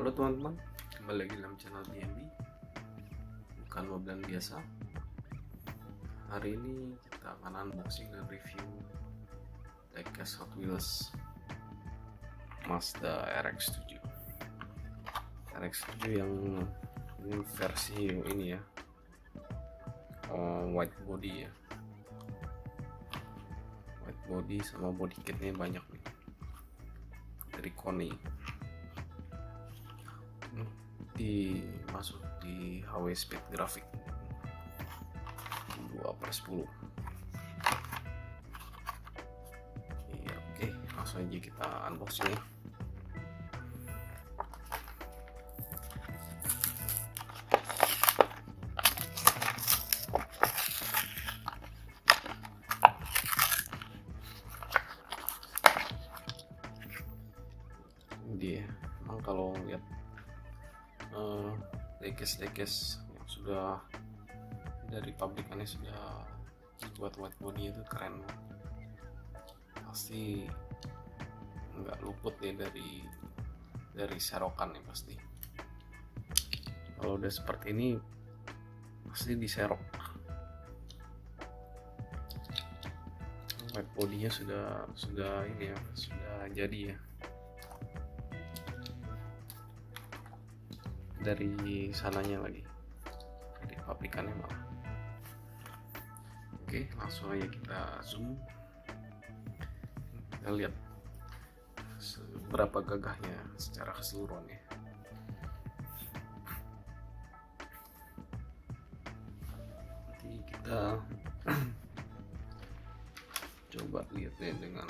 Halo teman-teman, kembali lagi dalam channel BNB, bukan mobilan biasa. Hari ini kita akan unboxing dan review Diecast hotwheels Mazda RX7 yang ini versi ini ya, widebody ya, widebody sama body kitnya banyak nih dari KONI. Masuk di HW speed grafik 2/10. Iya, oke, langsung aja kita unboxing ya. Dia emang kalau lihat Diecast yang sudah dari pabrikannya sudah dibuat widebody itu keren, pasti nggak luput ya dari serokan ya pasti. Kalau udah seperti ini pasti diserok. Widebody-nya sudah ini ya, sudah jadi ya, dari sananya lagi, dari pabrikannya malah. Oke, langsung aja kita zoom, kita lihat seberapa gagahnya secara keseluruhan ya. Nanti kita coba lihatnya dengan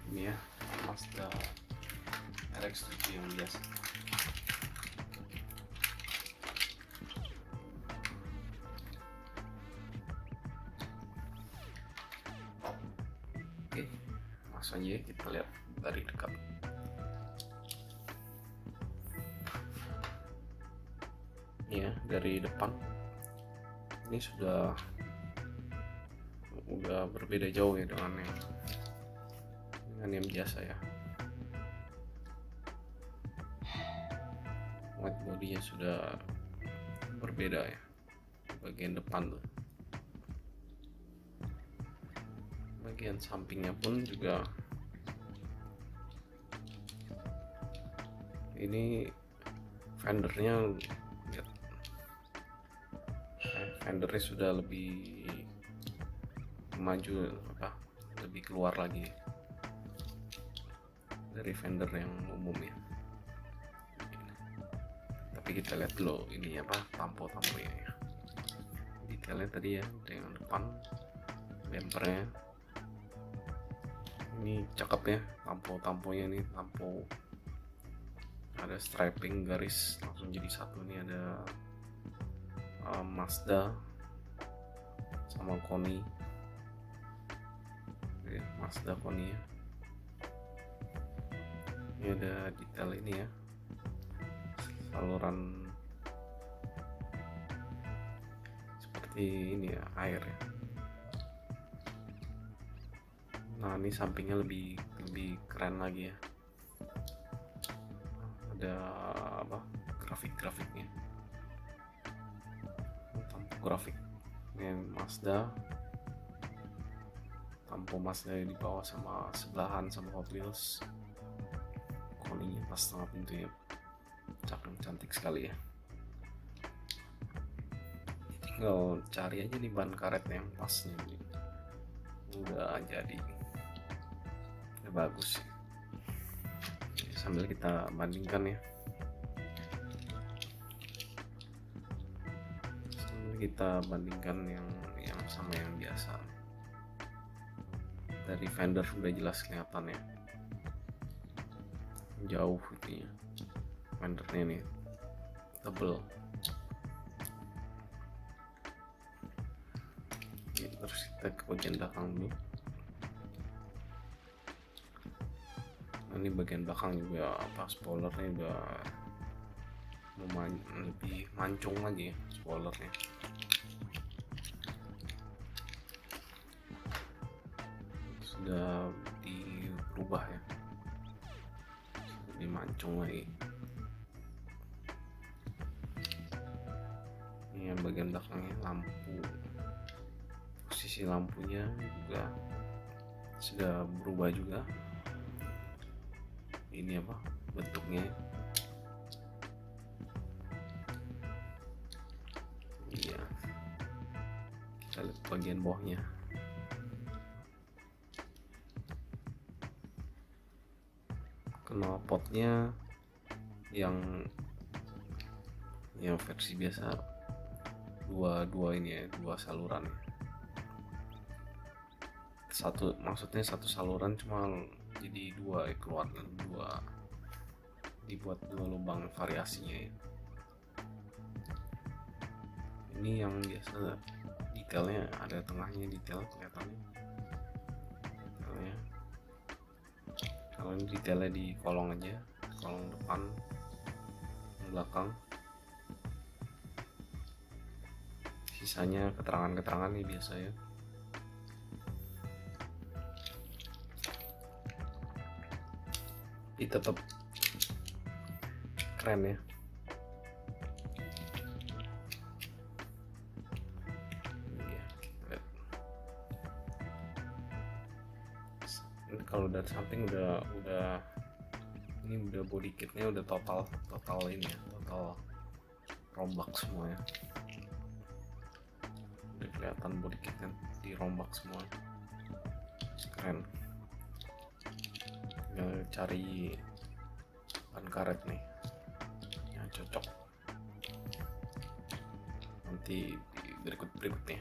ini ya, Mazda RX7 yang biasa. Oke, langsung aja kita lihat dari dekat. Ya, dari depan ini sudah berbeda jauh ya dengan yang biasa ya. Widebody-nya sudah berbeda ya, bagian depan tuh. Bagian sampingnya pun juga ini fendernya, lihat, fendernya sudah lebih maju, lebih keluar lagi dari fender yang umum ya. Tapi kita lihat dulu ini tampo-tamponya ya, detailnya tadi ya, dengan depan bumpernya ini cakep ya, tampo-tamponya ini, tampo ada striping garis langsung jadi satu nih, ada Mazda sama KONI ya, Mazda KONI ya. Ini ada detail ini ya, saluran seperti ini ya, air ya. Nah, ini sampingnya lebih keren lagi ya, ada grafik-grafiknya, tampo grafik ini Mazda, tampo Mazda di bawah sama sebelahan sama hotwheels KONI pas tengah pintunya, cantik sekali ya. Tinggal cari aja nih ban karet yang pasnya, udah jadi, udah bagus. Sambil kita bandingkan ya, yang sama yang biasa. Dari fender sudah jelas kelihatan ya, jauh ini ya, fendernya nih tebel. Oke, terus kita ke bagian belakang dulu. Nah, ini bagian belakang juga spoilernya udah lebih mancung lagi ya, spoilernya. Sudah berubah ya, Ini mancung lagi. Ini yang bagian belakangnya, lampu, posisi lampunya juga sudah berubah juga. Ini apa bentuknya? Iya, kita lihat bagian bawahnya. Knalpotnya yang versi biasa dua ini ya, dua saluran. Maksudnya satu saluran cuma jadi dua keluar, dibuat dua lubang variasinya ya. Ini yang biasa detailnya ada tengahnya, detail kelihatannya. Kalau ini detailnya di kolong aja, kolong depan, belakang. Sisanya keterangan-keterangan nih biasa ya. Ini tetap keren ya. Kalau dari samping udah ini udah body kitnya udah total ini ya, total rombak semua ya. Udah kelihatan body kitnya dirombak semua, keren. Tinggal cari ban karet nih yang cocok nanti di berikutnya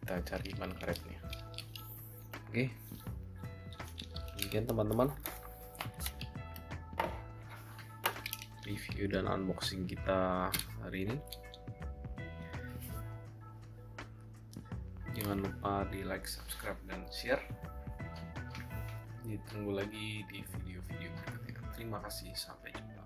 kita cari ban karetnya. Oke, demikian teman-teman review dan unboxing kita hari ini. Jangan lupa di like, subscribe, dan share. Ditunggu lagi di video-video berikutnya. Terima kasih, sampai jumpa.